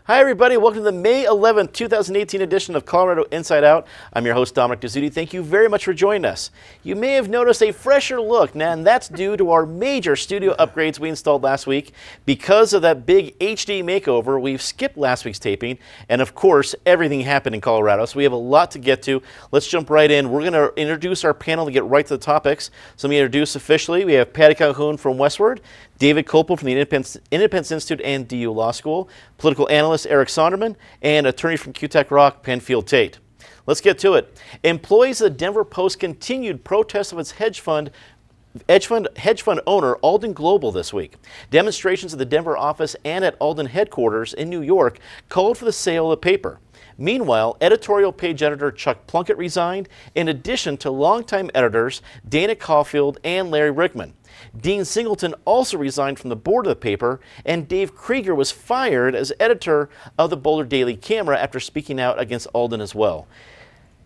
Hi everybody, welcome to the May 11th, 2018 edition of Colorado Inside Out. I'm your host Dominic Dezzutti. Thank you very much for joining us. You may have noticed a fresher look, and that's due to our major studio upgrades we installed last week. Because of that big HD makeover, we've skipped last week's taping, and of course, everything happened in Colorado, so we have a lot to get to. Let's jump right in. We're going to introduce our panel to get right to the topics. So let me introduce officially, we have Patty Calhoun from Westward, David Kopel from the Independence Institute and DU Law School, political analyst Eric Sonderman, and attorney from QTech Rock, Penfield Tate. Let's get to it. Employees of the Denver Post continued protests of its hedge fund owner Alden Global this week. Demonstrations at the Denver office and at Alden headquarters in New York called for the sale of the paper. Meanwhile, editorial page editor Chuck Plunkett resigned, in addition to longtime editors Dana Caulfield and Larry Rickman. Dean Singleton also resigned from the board of the paper, and Dave Krieger was fired as editor of the Boulder Daily Camera after speaking out against Alden as well.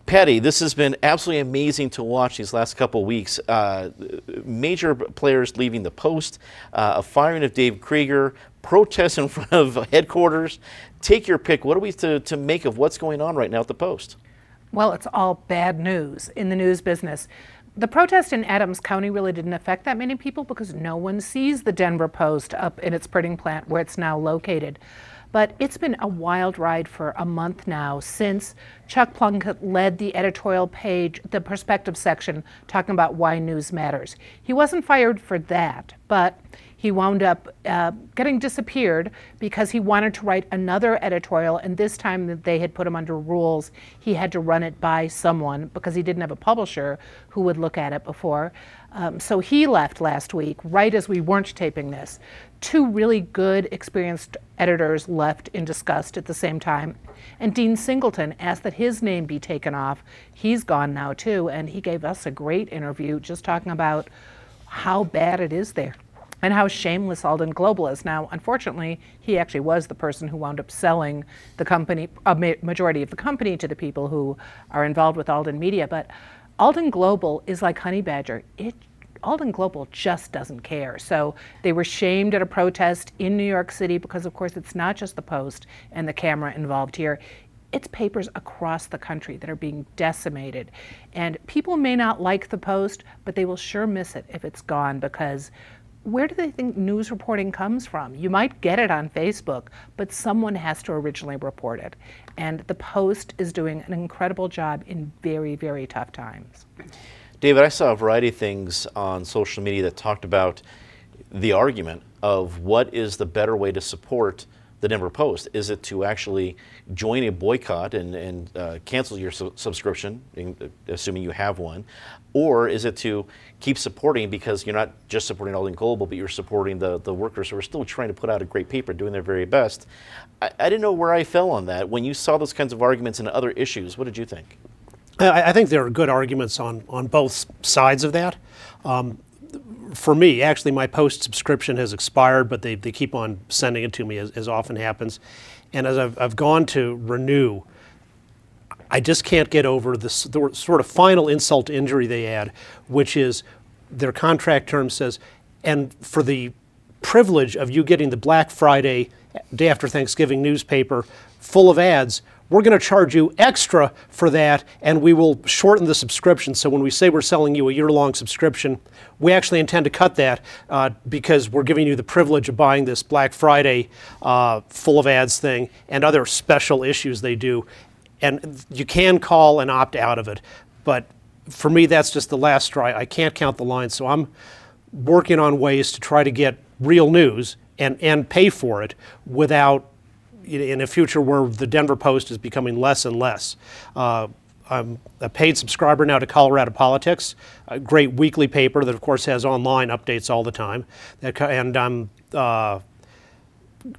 Patty, this has been absolutely amazing to watch these last couple of weeks. Major players leaving the Post, a firing of Dave Krieger, protests in front of headquarters. Take your pick. What are we to make of what's going on right now at the Post? Well, it's all bad news in the news business. The protest in Adams County really didn't affect that many people because no one sees the Denver Post up in its printing plant where it's now located. But it's been a wild ride for a month now since Chuck Plunkett led the editorial page, the perspective section, talking about why news matters. He wasn't fired for that, but he wound up getting disappeared because he wanted to write another editorial, and this time that they had put him under rules, he had to run it by someone because he didn't have a publisher who would look at it before. So he left last week, right as we weren't taping this. Two really good, experienced editors left in disgust at the same time. And Dean Singleton asked that his name be taken off. He's gone now too, and he gave us a great interview just talking about how bad it is there and how shameless Alden Global is. Now, unfortunately, he actually was the person who wound up selling the company, a majority of the company, to the people who are involved with Alden Media. But Alden Global is like Honey Badger. Alden Global just doesn't care. So they were shamed at a protest in New York City because, of course, it's not just the Post and the Camera involved here. It's papers across the country that are being decimated. And people may not like the Post, but they will sure miss it if it's gone, because where do they think news reporting comes from? You might get it on Facebook, but someone has to originally report it. And the Post is doing an incredible job in very, very tough times. David, I saw a variety of things on social media that talked about the argument of what is the better way to support the Denver Post. Is it to actually join a boycott and cancel your subscription, assuming you have one, or is it to keep supporting because you're not just supporting Alden Global, but you're supporting the workers who are still trying to put out a great paper, doing their very best? I didn't know where I fell on that. When you saw those kinds of arguments and other issues, what did you think? I think there are good arguments on both sides of that. For me, actually, my Post subscription has expired, but they keep on sending it to me, as often happens. And as I've gone to renew, I just can't get over the sort of final insult to injury they add, which is their contract term says, and for the privilege of you getting the Black Friday, day after Thanksgiving newspaper full of ads, we're going to charge you extra for that, and we will shorten the subscription. So when we say we're selling you a year-long subscription, we actually intend to cut that because we're giving you the privilege of buying this Black Friday full of ads thing and other special issues they do. And you can call and opt out of it. But for me, that's just the last straw. I can't count the lines. So I'm working on ways to try to get real news and pay for it without, in a future where the Denver Post is becoming less and less. I'm a paid subscriber now to Colorado Politics, a great weekly paper that, of course, has online updates all the time. And I'm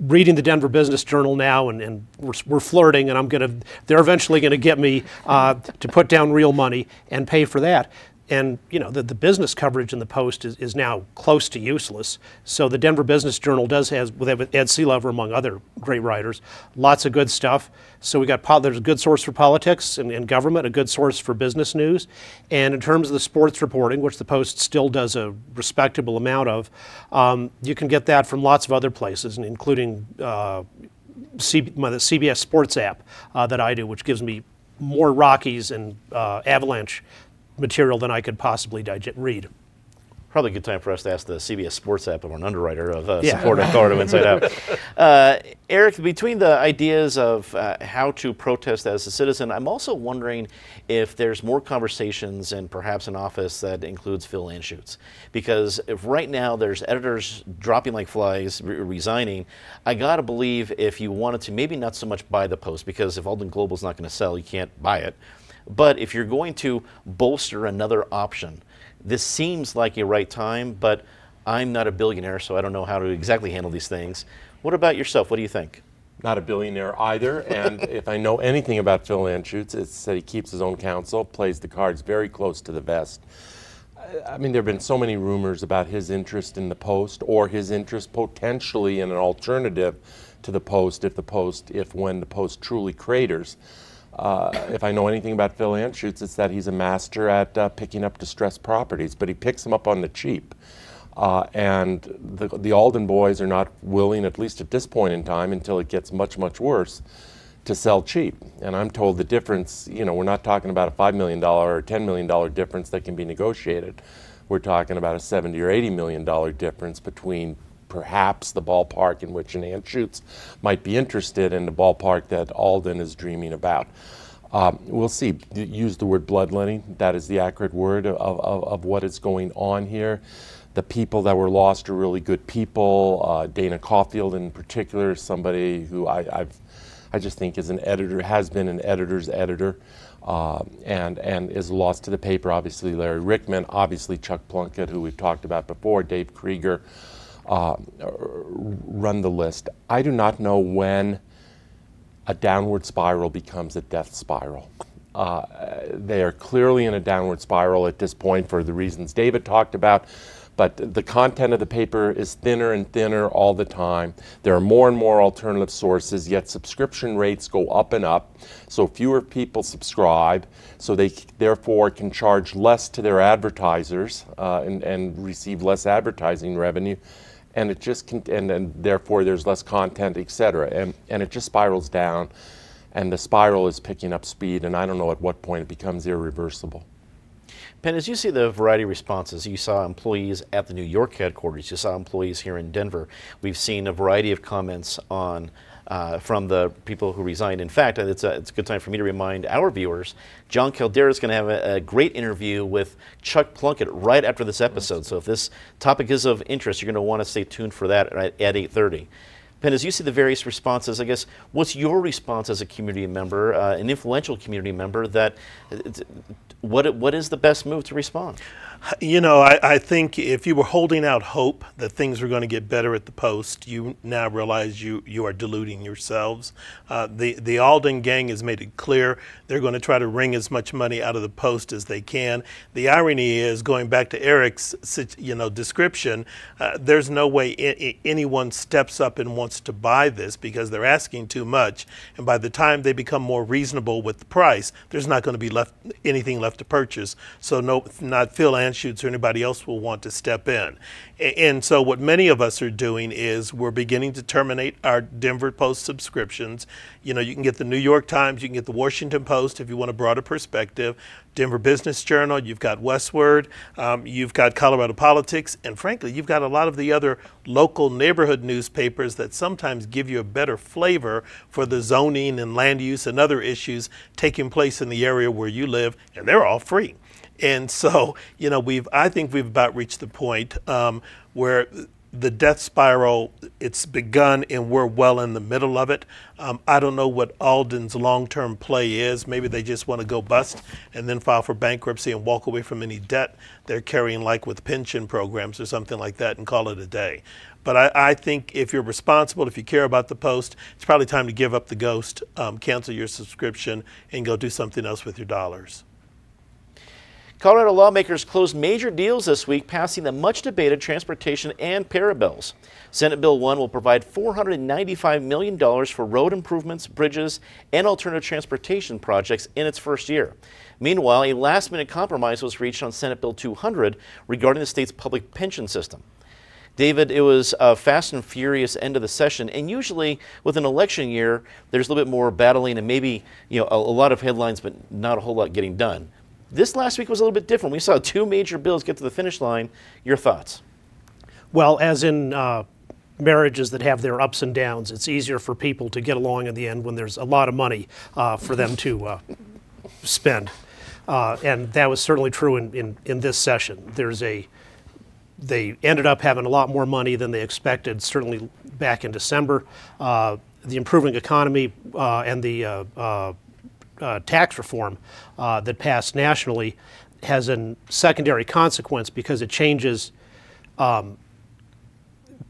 reading the Denver Business Journal now, and we're flirting, and they're eventually going to get me to put down real money and pay for that. And you know, the business coverage in the Post is now close to useless. So the Denver Business Journal does have, with Ed Seelover among other great writers, lots of good stuff. So there's a good source for politics and government, a good source for business news. And in terms of the sports reporting, which the Post still does a respectable amount of, you can get that from lots of other places, including the CBS Sports app that I do, which gives me more Rockies and Avalanche material than I could possibly read. Probably a good time for us to ask the CBS Sports app of an underwriter of support of Colorado Inside Out. Eric, between the ideas of how to protest as a citizen, I'm also wondering if there's more conversations and perhaps an office that includes Phil Anschutz. Because if right now there's editors dropping like flies, resigning, I got to believe if you wanted to, maybe not so much buy the Post, because if Alden Global is not going to sell, you can't buy it. But if you're going to bolster another option, this seems like a right time, but I'm not a billionaire, so I don't know how to exactly handle these things. What about yourself? What do you think? Not a billionaire either, and if I know anything about Phil Anschutz, it's that he keeps his own counsel, plays the cards very close to the vest. I mean, there have been so many rumors about his interest in the Post, or his interest potentially in an alternative to the Post if when the Post truly craters. If I know anything about Phil Anschutz, it's that he's a master at picking up distressed properties, but he picks them up on the cheap. And the Alden boys are not willing, at least at this point in time, until it gets much, much worse, to sell cheap. And I'm told the difference, we're not talking about a $5 million or $10 million difference that can be negotiated. We're talking about a $70 or $80 million difference between perhaps the ballpark in which an Anschutz might be interested and the ballpark that Alden is dreaming about. We'll see. Use the word bloodletting. That is the accurate word of what is going on here. The people that were lost are really good people. Dana Caulfield in particular, somebody who I just think is an editor, has been an editor's editor, and is lost to the paper. Obviously Larry Rickman, obviously Chuck Plunkett, who we've talked about before, Dave Krieger. Run the list. I do not know when a downward spiral becomes a death spiral. They are clearly in a downward spiral at this point for the reasons David talked about, but the content of the paper is thinner and thinner all the time. There are more and more alternative sources, yet subscription rates go up and up, so fewer people subscribe, so they therefore can charge less to their advertisers and receive less advertising revenue. And it just and therefore there's less content, et cetera, and it just spirals down, and the spiral is picking up speed, and I don't know at what point it becomes irreversible. Penn, as you see the variety of responses, you saw employees at the New York headquarters, you saw employees here in Denver. We've seen a variety of comments on from the people who resigned. In fact, it's a good time for me to remind our viewers, John Caldera is going to have a great interview with Chuck Plunkett right after this episode. So if this topic is of interest, you're going to want to stay tuned for that at 8:30. Penn, as you see the various responses, I guess, what's your response as a community member, an influential community member, that what is the best move to respond? I think if you were holding out hope that things were going to get better at the Post, you now realize you are deluding yourselves. The Alden gang has made it clear they're going to try to wring as much money out of the Post as they can. The irony is, going back to Eric's description, there's no way anyone steps up and wants to buy this because they're asking too much, and by the time they become more reasonable with the price, there's not going to be anything left to purchase. So not Phil Anschutz or anybody else will want to step in. And so what many of us are doing is we're beginning to terminate our Denver Post subscriptions. You can get the New York Times, you can get the Washington Post if you want a broader perspective, Denver Business Journal, you've got Westward, you've got Colorado Politics, and frankly, you've got a lot of the other local neighborhood newspapers that sometimes give you a better flavor for the zoning and land use and other issues taking place in the area where you live, and they're all free. And so, I think we've about reached the point where the death spiral, it's begun and we're well in the middle of it. I don't know what Alden's long-term play is. Maybe they just want to go bust and then file for bankruptcy and walk away from any debt they're carrying, like with pension programs or something like that, and call it a day. But I think if you're responsible, if you care about the Post, it's probably time to give up the ghost, cancel your subscription, and go do something else with your dollars. Colorado lawmakers closed major deals this week, passing the much-debated transportation and PERA bills. Senate Bill 1 will provide $495 million for road improvements, bridges, and alternative transportation projects in its first year. Meanwhile, a last-minute compromise was reached on Senate Bill 200 regarding the state's public pension system. David, it was a fast and furious end of the session, and usually with an election year, there's a little bit more battling and maybe a lot of headlines, but not a whole lot getting done. This last week was a little bit different. We saw two major bills get to the finish line. Your thoughts? Well, as in marriages that have their ups and downs, it's easier for people to get along in the end when there's a lot of money for them to spend. And that was certainly true in this session. They ended up having a lot more money than they expected, certainly back in December. The improving economy and the tax reform that passed nationally has a secondary consequence because it changes.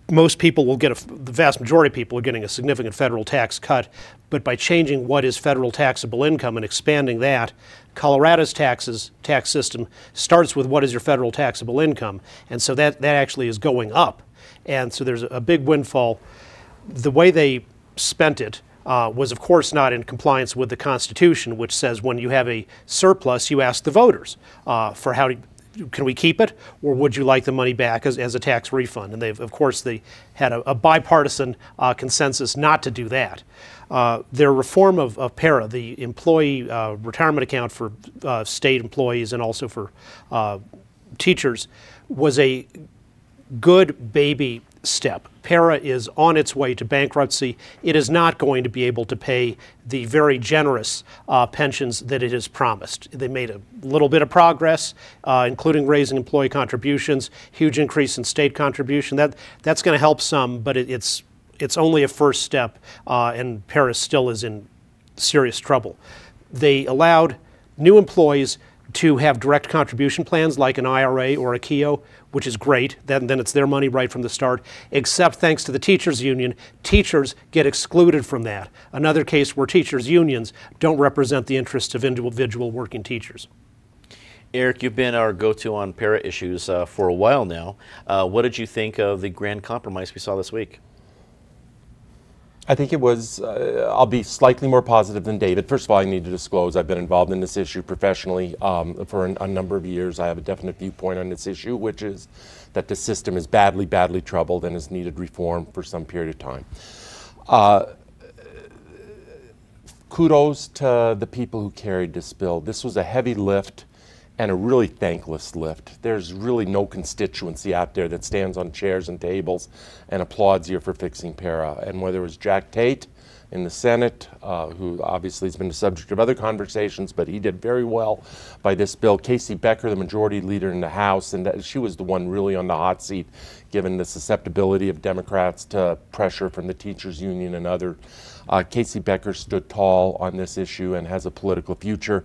Most people will get, the vast majority of people are getting a significant federal tax cut, but by changing what is federal taxable income and expanding that, Colorado's tax system starts with what is your federal taxable income, and so that actually is going up. And so there's a big windfall. The way they spent it was, of course, not in compliance with the Constitution, which says when you have a surplus, you ask the voters for can we keep it, or would you like the money back as a tax refund? And of course, they had a bipartisan consensus not to do that. Their reform of PERA, the employee retirement account for state employees and also for teachers, was a good baby step. PERA is on its way to bankruptcy. It is not going to be able to pay the very generous pensions that it has promised. They made a little bit of progress, including raising employee contributions, huge increase in state contribution. That's going to help some, but it's only a first step, and PERA still is in serious trouble. They allowed new employees to have direct contribution plans like an IRA or a KEO, which is great. Then it's their money right from the start, except thanks to the teachers union, teachers get excluded from that. Another case where teachers unions don't represent the interests of individual working teachers. Eric, you've been our go-to on PERA issues for a while now. What did you think of the grand compromise we saw this week? I think it was, I'll be slightly more positive than David. First of all, I need to disclose I've been involved in this issue professionally for a number of years. I have a definite viewpoint on this issue, which is that the system is badly, badly troubled and has needed reform for some period of time. Kudos to the people who carried this bill. This was a heavy lift and a really thankless lift. There's really no constituency out there that stands on chairs and tables and applauds you for fixing PERA. And whether it was Jack Tate in the Senate, who obviously has been the subject of other conversations, but he did very well by this bill. Casey Becker, the majority leader in the House, and she was the one really on the hot seat, given the susceptibility of Democrats to pressure from the teachers union and others. Casey Becker stood tall on this issue and has a political future.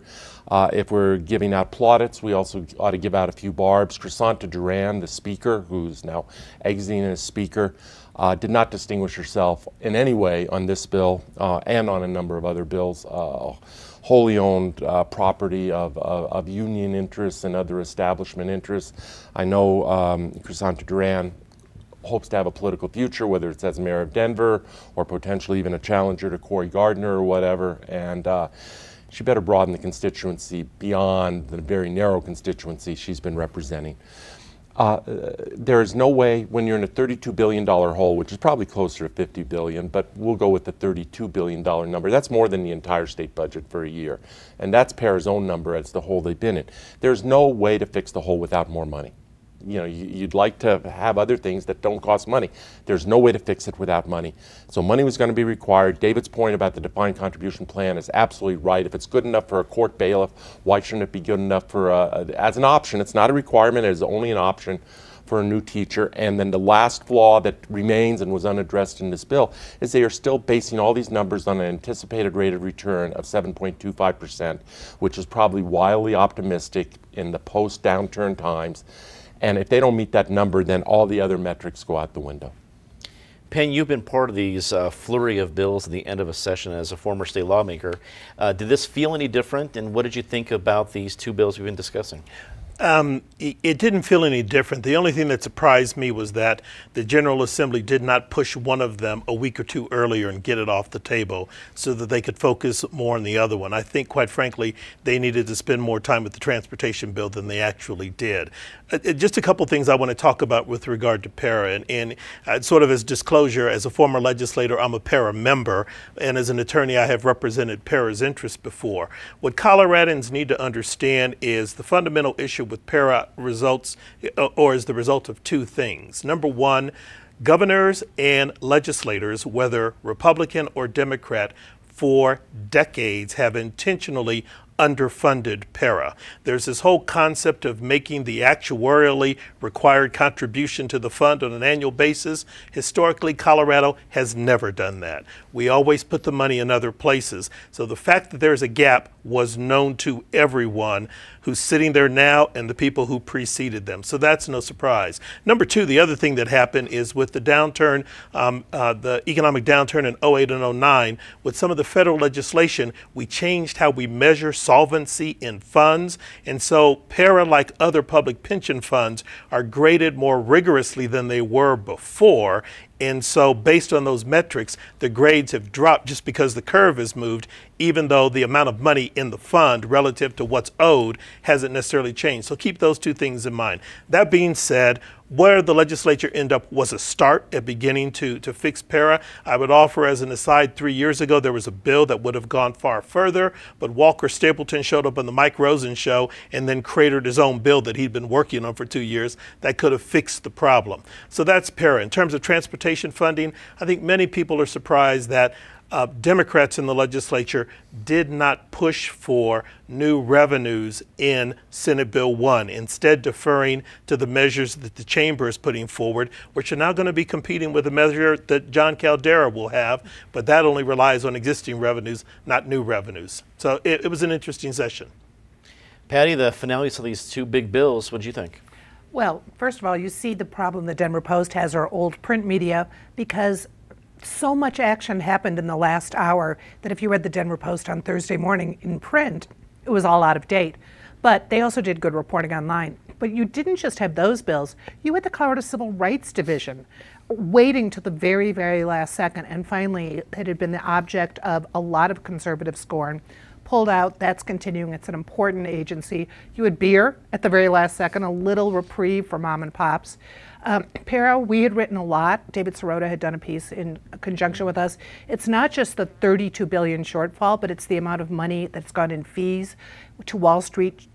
If we're giving out plaudits, we also ought to give out a few barbs. Crisanta Duran, the speaker, who's now exiting as speaker, did not distinguish herself in any way on this bill and on a number of other bills. Wholly owned property of union interests and other establishment interests. I know Crisanta Duran hopes to have a political future, whether it's as mayor of Denver or potentially even a challenger to Cory Gardner or whatever, and she better broaden the constituency beyond the very narrow constituency she's been representing. There is no way, when you're in a $32 billion hole, which is probably closer to $50 billion, but we'll go with the $32 billion number. That's more than the entire state budget for a year. And that's PERA's own number as the hole they've been in. There's no way to fix the hole without more money. You know, you'd like to have other things that don't cost money. There's no way to fix it without money. So money was going to be required. David's point about the defined contribution plan is absolutely right. If it's good enough for a court bailiff, why shouldn't it be good enough for as an option? It's not a requirement. It is only an option for a new teacher. And then the last flaw that remains and was unaddressed in this bill is they are still basing all these numbers on an anticipated rate of return of 7.25%, which is probably wildly optimistic in the post-downturn times. And if they don't meet that number, then all the other metrics go out the window. Penn, you've been part of these flurry of bills at the end of a session as a former state lawmaker. Did this feel any different, and what did you think about these two bills we've been discussing? It didn't feel any different. The only thing that surprised me was that the General Assembly did not push one of them a week or two earlier and get it off the table so that they could focus more on the other one. I think, quite frankly, they needed to spend more time with the transportation bill than they actually did. Just a couple things I want to talk about with regard to PERA. And sort of as disclosure, as a former legislator, I'm a PERA member. And as an attorney, I have represented PERA's interests before. What Coloradans need to understand is the fundamental issue with PERA results, or is the result of two things. Number one, governors and legislators, whether Republican or Democrat, for decades have intentionally underfunded PERA. There's this whole concept of making the actuarially required contribution to the fund on an annual basis. Historically, Colorado has never done that. We always put the money in other places. So the fact that there's a gap was known to everyone who's sitting there now and the people who preceded them. So that's no surprise. Number two, the other thing that happened is with the downturn, the economic downturn in 08 and 09, with some of the federal legislation, we changed how we measure solvency in funds. And so PERA, like other public pension funds, are graded more rigorously than they were before. And so based on those metrics, the grades have dropped just because the curve has moved, even though the amount of money in the fund relative to what's owed hasn't necessarily changed. So keep those two things in mind. That being said, where the legislature ended up was a start at beginning to fix PERA. I would offer as an aside, 3 years ago, there was a bill that would have gone far further, but Walker Stapleton showed up on the Mike Rosen show and then cratered his own bill that he'd been working on for 2 years that could have fixed the problem. So that's PERA. In terms of transportation funding, I think many people are surprised that Democrats in the legislature did not push for new revenues in Senate Bill 1, instead deferring to the measures that the chamber is putting forward, which are now going to be competing with a measure that John Caldera will have, but that only relies on existing revenues, not new revenues. So it was an interesting session. Patty, the finales of these two big bills, what did you think? Well, first of all, you see the problem the Denver Post has, or old print media, because so much action happened in the last hour that if you read the Denver Post on Thursday morning in print, it was all out of date. But they also did good reporting online. But you didn't just have those bills. You had the Colorado Civil Rights Division waiting to the very, very last second. And finally, it had been the object of a lot of conservative scorn. Pulled out, that's continuing. It's an important agency. You had beer at the very last second, a little reprieve for mom and pops. PERA, we had written a lot. David Sirota had done a piece in conjunction with us. It's not just the $32 billion shortfall, but it's the amount of money that's gone in fees to Wall Street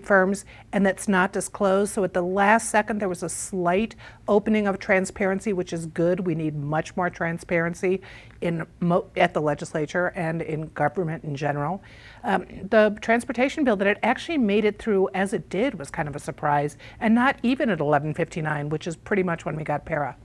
firms, and that's not disclosed. So at the last second, there was a slight opening of transparency, which is good. We need much more transparency at the legislature and in government in general. The transportation bill, that it actually made it through as it did, was kind of a surprise, and not even at 11:59, which is pretty much when we got PERA.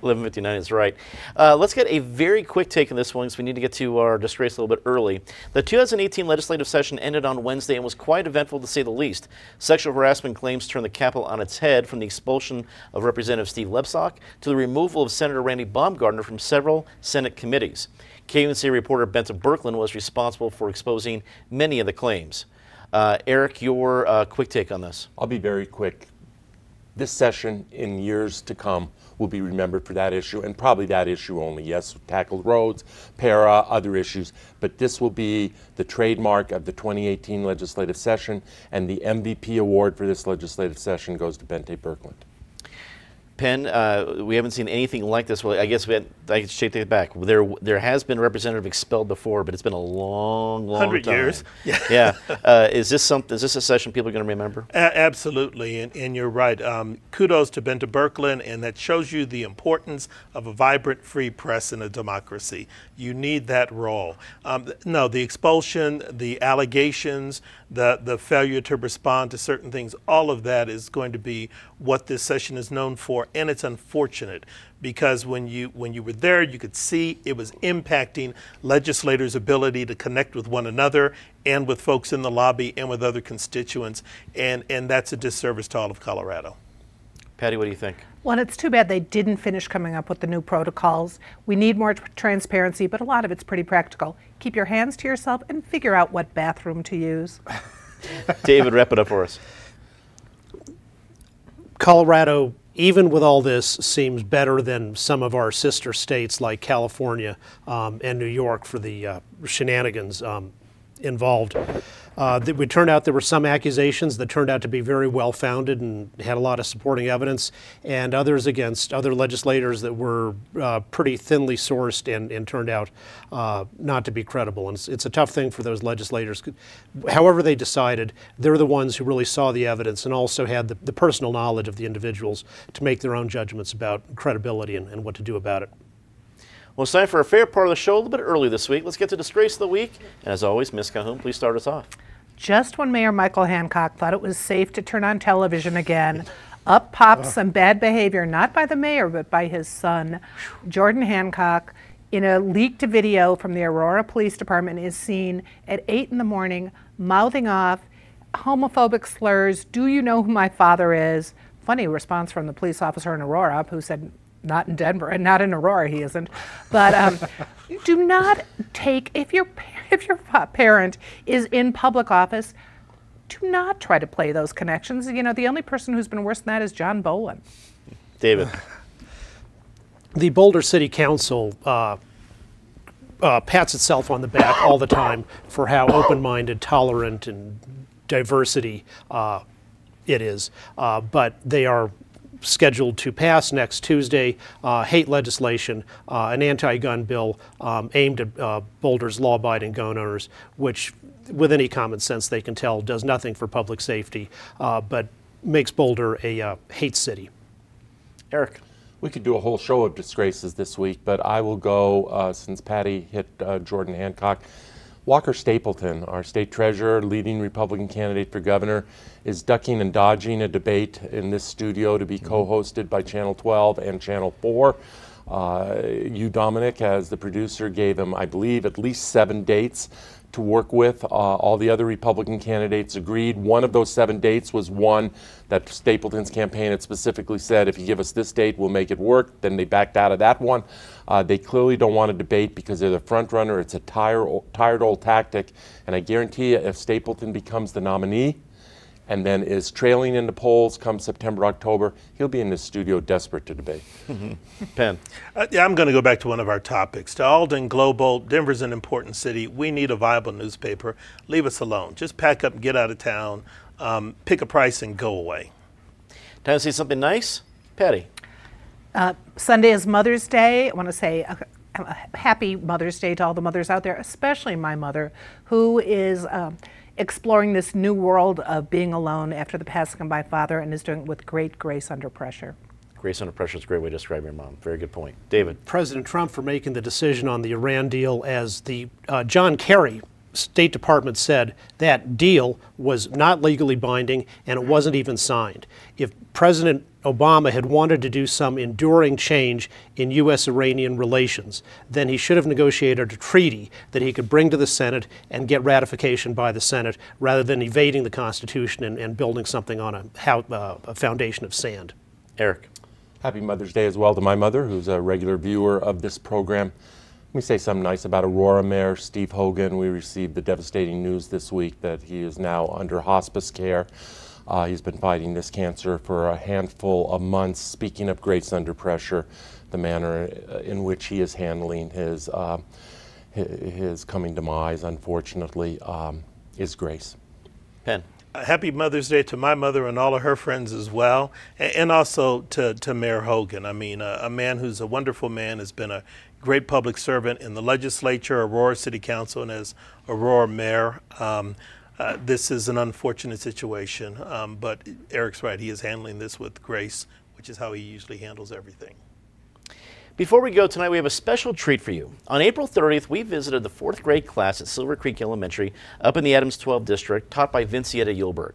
11:59 is right. Let's get a very quick take on this one because we need to get to our disgrace a little bit early. The 2018 legislative session ended on Wednesday and was quite eventful to say the least. Sexual harassment claims turned the Capitol on its head, from the expulsion of Representative Steve Lebsock to the removal of Senator Randy Baumgardner from several Senate committees. KUNC reporter Benton Berkland was responsible for exposing many of the claims. Eric, your quick take on this. I'll be very quick. This session in years to come will be remembered for that issue, and probably that issue only. Yes, tackled roads, PERA, other issues, but this will be the trademark of the 2018 legislative session, and the MVP award for this legislative session goes to Benton Berkland. Penn, we haven't seen anything like this. Well, I guess I should take it back. There has been a representative expelled before, but it's been a long 100 time. years. Yeah. Is this a session people are going to remember? Absolutely, and you're right. Kudos to Benton Berkland, and that shows you the importance of a vibrant, free press in a democracy. You need that role. No, the expulsion, the allegations, the failure to respond to certain things, all of that is going to be what this session is known for, and it's unfortunate because when you were there, you could see it was impacting legislators' ability to connect with one another and with folks in the lobby and with other constituents, and that's a disservice to all of Colorado. Patty, what do you think? Well, it's too bad they didn't finish coming up with the new protocols. We need more transparency, but a lot of it's pretty practical. Keep your hands to yourself and figure out what bathroom to use. David, wrap it up for us. Colorado, even with all this, seems better than some of our sister states like California and New York for the shenanigans involved. It turned out there were some accusations that turned out to be very well founded and had a lot of supporting evidence, and others against other legislators that were pretty thinly sourced and turned out not to be credible. And it's a tough thing for those legislators. However they decided, they're the ones who really saw the evidence and also had the personal knowledge of the individuals to make their own judgments about credibility and what to do about it. Well, it's time for our favorite part of the show a little bit early this week. Let's get to Disgrace of the Week. And as always, Ms. Calhoun, please start us off. Just when Mayor Michael Hancock thought it was safe to turn on television again, up pops some bad behavior, not by the mayor, but by his son. Jordan Hancock, in a leaked video from the Aurora Police Department, is seen at 8 in the morning mouthing off homophobic slurs. Do you know who my father is? Funny response from the police officer in Aurora, who said, not in Denver, and not in Aurora he isn't. But do not take, if your parent is in public office, do not try to play those connections. You know, the only person who's been worse than that is John Bolin. David. The Boulder City Council pats itself on the back all the time for how open-minded, tolerant, and diversity it is. But they are scheduled to pass next Tuesday hate legislation, an anti-gun bill aimed at Boulder's law-abiding gun owners, which with any common sense they can tell does nothing for public safety, but makes Boulder a hate city. Eric. We could do a whole show of disgraces this week, but I will go, since Patty hit Jordan Hancock, Walker Stapleton, our state treasurer, leading Republican candidate for governor, is ducking and dodging a debate in this studio to be co-hosted by Channel 12 and Channel 4. You, Dominic, as the producer, gave him, I believe, at least 7 dates to work with. All the other Republican candidates agreed. One of those 7 dates was one that Stapleton's campaign had specifically said, if you give us this date, we'll make it work. Then they backed out of that one. They clearly don't want to debate because they're the front runner. It's a tired old tactic. And I guarantee you, if Stapleton becomes the nominee and then is trailing in the polls come September, October, he'll be in the studio desperate to debate. Penn. Yeah, I'm going to go back to one of our topics. To Alden Global, Denver's an important city. We need a viable newspaper. Leave us alone. Just pack up and get out of town, pick a price and go away. Time to see something nice? Patty. Sunday is Mother's Day. I want to say a happy Mother's Day to all the mothers out there, especially my mother, who is exploring this new world of being alone after the passing of my father and is doing it with great grace under pressure. Grace under pressure is a great way to describe your mom. Very good point. David. President Trump for making the decision on the Iran deal, as the John Kerry State Department said that deal was not legally binding and it wasn't even signed. If President Obama had wanted to do some enduring change in U.S.-Iranian relations, then he should have negotiated a treaty that he could bring to the Senate and get ratification by the Senate, rather than evading the Constitution and building something on a foundation of sand. Eric. Happy Mother's Day as well to my mother, who's a regular viewer of this program. Let me say something nice about Aurora Mayor Steve Hogan. We received the devastating news this week that he is now under hospice care. He's been fighting this cancer for a handful of months. Speaking of grace under pressure, the manner in which he is handling his coming demise, unfortunately, is grace. Penn. Happy Mother's Day to my mother and all of her friends as well, and also to Mayor Hogan. I mean, a man who's a wonderful man, has been a great public servant in the legislature, Aurora City Council, and as Aurora Mayor. This is an unfortunate situation, but Eric's right. He is handling this with grace, which is how he usually handles everything. Before we go tonight, we have a special treat for you. On April 30th, we visited the 4th grade class at Silver Creek Elementary up in the Adams 12 district, taught by Vincietta Yulberg.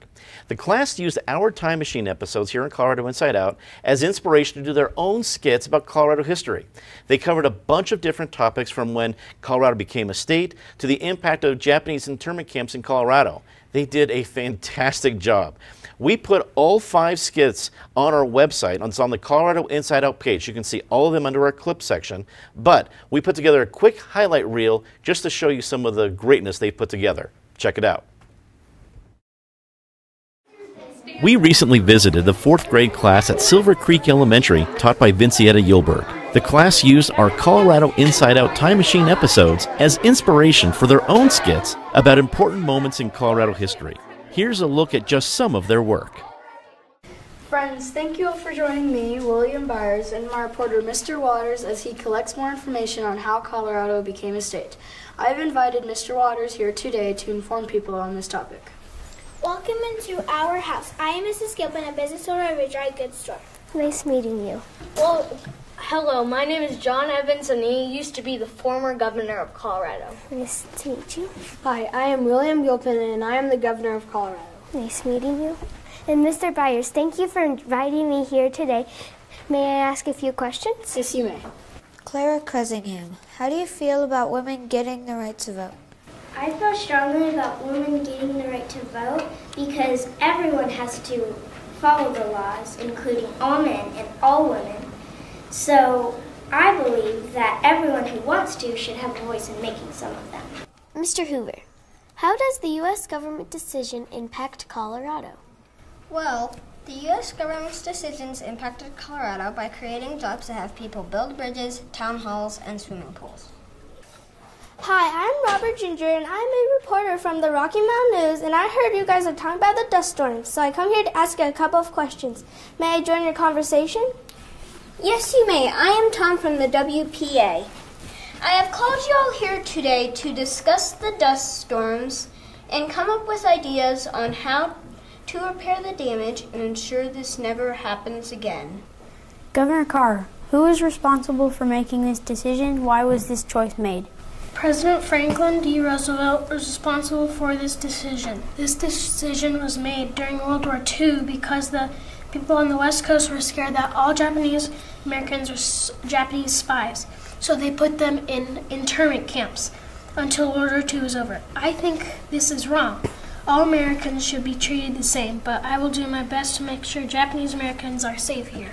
The class used our Time Machine episodes here in Colorado Inside Out as inspiration to do their own skits about Colorado history. They covered a bunch of different topics, from when Colorado became a state to the impact of Japanese internment camps in Colorado. They did a fantastic job. We put all 5 skits on our website. It's on the Colorado Inside Out page. You can see all of them under our clip section. But we put together a quick highlight reel just to show you some of the greatness they've put together. Check it out. We recently visited the 4th grade class at Silver Creek Elementary, taught by Vincietta Yulberg. The class used our Colorado Inside Out Time Machine episodes as inspiration for their own skits about important moments in Colorado history. Here's a look at just some of their work. Friends, thank you all for joining me, William Byers, and my reporter, Mr. Waters, as he collects more information on how Colorado became a state. I've invited Mr. Waters here today to inform people on this topic. Welcome into our house. I am Mrs. Gilpin, a business owner of a dry goods store. Nice meeting you. Well, hello, my name is John Evans, and he used to be the former governor of Colorado. Nice to meet you. Hi, I am William Gilpin, and I am the governor of Colorado. Nice meeting you. And Mr. Byers, thank you for inviting me here today. May I ask a few questions? Yes, you may. Clara Cressingham, how do you feel about women getting the right to vote? I feel strongly about women getting the right to vote because everyone has to follow the laws, including all men and all women. So I believe that everyone who wants to should have a voice in making some of them. Mr. Hoover, how does the U.S. government decision impact Colorado? Well, the U.S. government's decisions impacted Colorado by creating jobs to have people build bridges, town halls, and swimming pools. Hi, I'm Robert Ginger, and I'm a reporter from the Rocky Mountain News, and I heard you guys are talking about the dust storms, so I come here to ask you a couple of questions. May I join your conversation? Yes, you may. I am Tom from the WPA. I have called you all here today to discuss the dust storms and come up with ideas on how to repair the damage and ensure this never happens again. Governor Carr, who is responsible for making this decision? Why was this choice made? President Franklin D. Roosevelt was responsible for this decision. This decision was made during World War II because the people on the West Coast were scared that all Japanese Americans were Japanese spies. So they put them in internment camps until World War II was over. I think this is wrong. All Americans should be treated the same, but I will do my best to make sure Japanese Americans are safe here.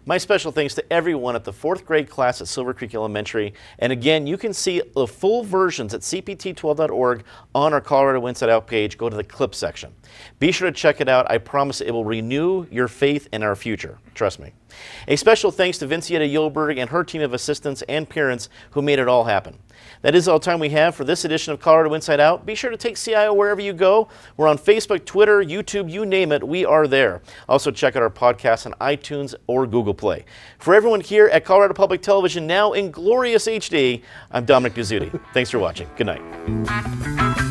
My special thanks to everyone at the 4th grade class at Silver Creek Elementary. And again, you can see the full versions at cpt12.org on our Colorado Inside Out page. Go to the clip section. Be sure to check it out. I promise it will renew your faith in our future. Trust me. A special thanks to Vincietta Yulberg and her team of assistants and parents who made it all happen. That is all the time we have for this edition of Colorado Inside Out. Be sure to take CIO wherever you go. We're on Facebook, Twitter, YouTube, you name it, we are there. Also check out our podcast on iTunes or Google Play. For everyone here at Colorado Public Television, now in glorious HD, I'm Dominic Guzzuti. Thanks for watching. Good night.